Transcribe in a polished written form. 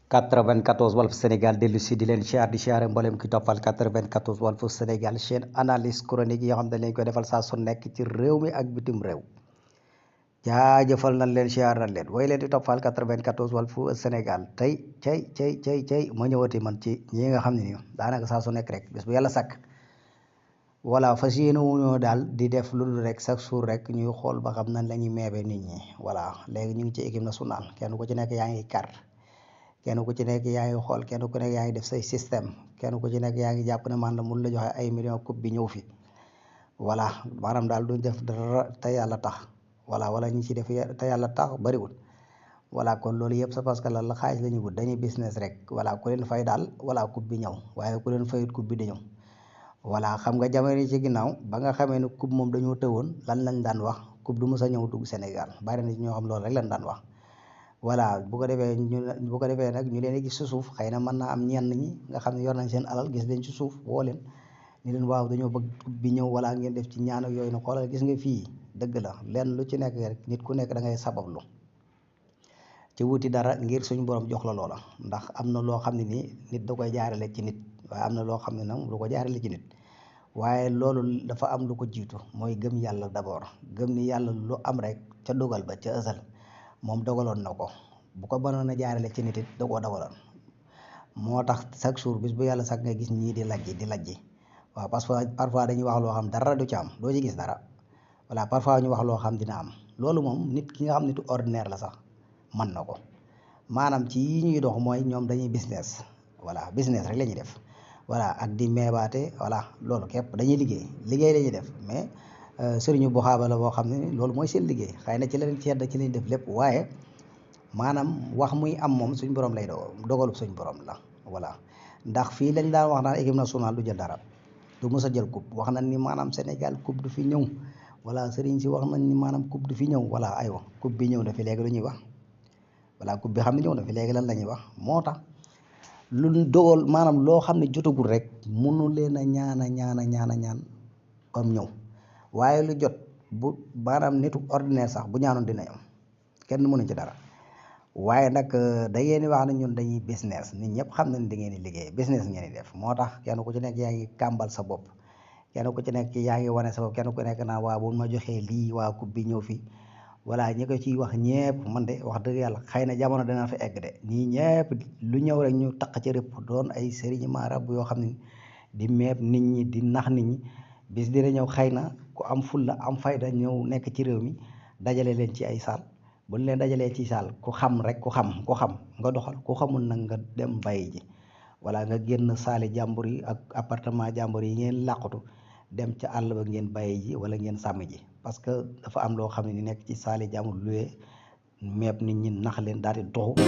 94 Walf Sénégal dellu si di leen siyaar di siyaare mboolem ki toppal 94 Walf Sénégal chaîne analyse chronique yi nga xam ne lañ koy defal saa su nekk ci réew mi ak bitim réew jaajëfal nañ leen siyaar nañ leen way leen di toppal 94 Walf Sénégal tey cay ma ñëwati man ci ñi nga xam ne ni daanaka saa su nekk rek bés bu yàlla sàkk voilà fas yéene wuñoo daal di def lu dul rek chaque jour rek ñuy xool ba xam nañ la ñuy meebee nit ñi voilà léegi ñu ngi ci équipe nationale kenn ku ci nekk yaa ngi carte kenn ku ci nekk yaa ngi xool kenn ku nekk yaa ngi def say système kenn ku ci nekk yaa ngi jàpp ne maanaam mun la joxe ay millions coupe bi ñëw fi voilà maanaam daal duñ def dara te yàlla tax wala ñu ci def te yàlla tax bariwul voilà kon loolu yëpp c'est parce que lan la xaalis la ñu wut dañuy business rek voilà ku leen fay daal voilà coupe bi ñëw waaye ku leen fayut coupe bi di ñëw voilà xam nga jamono yi ci ginnaaw ba nga xamee ne coupe moom dañoo tëwoon lan lañ daan wax coupe du mës a ñëw dugg Sénégal bari na ci ñoo xam loolu rek lañ daan wax voilà bu ko defee nag ñu leen di gis ci suuf xëy na mën naa am ñenn ñi nga xam ne yor nañ seen alal gis leen ci suuf woo leen ni leen waaw dañoo bëgg coupe bi ñëw wala ngeen def ci ñaan ak yooyu na xoolal gis nga fii dëgg la lenn lu ci nekk rek nit ku nekk da ngay sabablu ci wuti dara ngir suñu borom jox la loola ndax am na loo xam ne nii nit da koy jaarale ci nit waaye am na loo xam ne nag du ko jaarale ci nit waaye loolu dafa am lu ko jiitu mooy gëm yàlla d'abord gëm ni yàlla lu am rek ca dogal ba ca ësal moom dogaloon na ko bu ko mënoon a jaarale ci nit it da koo dogaloon moo tax chaque jour bis bu yàlla sax nga gis ñii di lajji waaw parce que parfois dañuy wax loo xam dara du ci am doo ci gis dara voilà parfois ñu wax loo xam dina am loolu moom nit ki nga xam nitu ordinaire la sax mën na ko maanaam ci yi ñuy dox mooy ñoom dañuy business voilà business rek la ñuy def voilà ak di meebaate voilà loolu képp dañuy liggéey la ñuy def mais sëriñu bu xaaba la boo xam ne loolu mooy seen liggéey xëy na ci leen ci lañ def lépp waaye maanaam wax muy am moom suñ borom lay dogalub suñ borom la voilà ndax fii lañ daan wax naan équipe nationale du jël dara du mës a jël coupe wax nañ ni maanaam Sénégal coupe du fi ñëw voilà sëriñ si wax nañ ni maanaam coupe du fi ñëw voilà aywa coupe bi ñëw na fi léegi lu ñuy wax voilà coupe bi xam ne ñëw na fi léegi lan la ñuy wax moo tax lu dogal maanaam loo xam ne jotagul rek mënu leen a ñaan comme ñëw waaye lu jot bu maanaam nitu ordinaire sax bu ñaanoon dina ñëw kenn mënu ci dara waaye nag da ngeen di wax ne ñun dañuy business nit ñëpp xam nañ da ngeen di liggéey business ngeen di def moo tax kenn ku ci nekk yaa ngi kàmbal sa bopp kenn ku ci nekk yaa ngi wane sa bopp kenn ku nekk naa waa bu ma joxee lii waa coupe bi ñëw fi voilà ñi ko ciy wax ñëpp man de wax dëgg yàlla xëy na jamono dana fa egg de ñii ñëpp lu ñëw rek ñu taq ci rëpp doon ay sëriñ maarab yoo xam ne di meeb nit ñi di nax nit ñi bis dina ñëw xëy na ku am fulla am fayda ñëw nekk ci réew mi dajale leen ci ay saal buñ leen dajalee ci saal ku xam nga doxal ku xamul nag nga dem bàyyi ji wala nga génn saali jàmbur yi ak appartement jàmbur yi ngeen làqatu dem ca àll ba ngeen bàyyi ji wala ngeen sàmm ji parce que dafa am loo xam ne ni nekk ci saali jàmbur luwee meeb nit ñi nax leen daal di doxu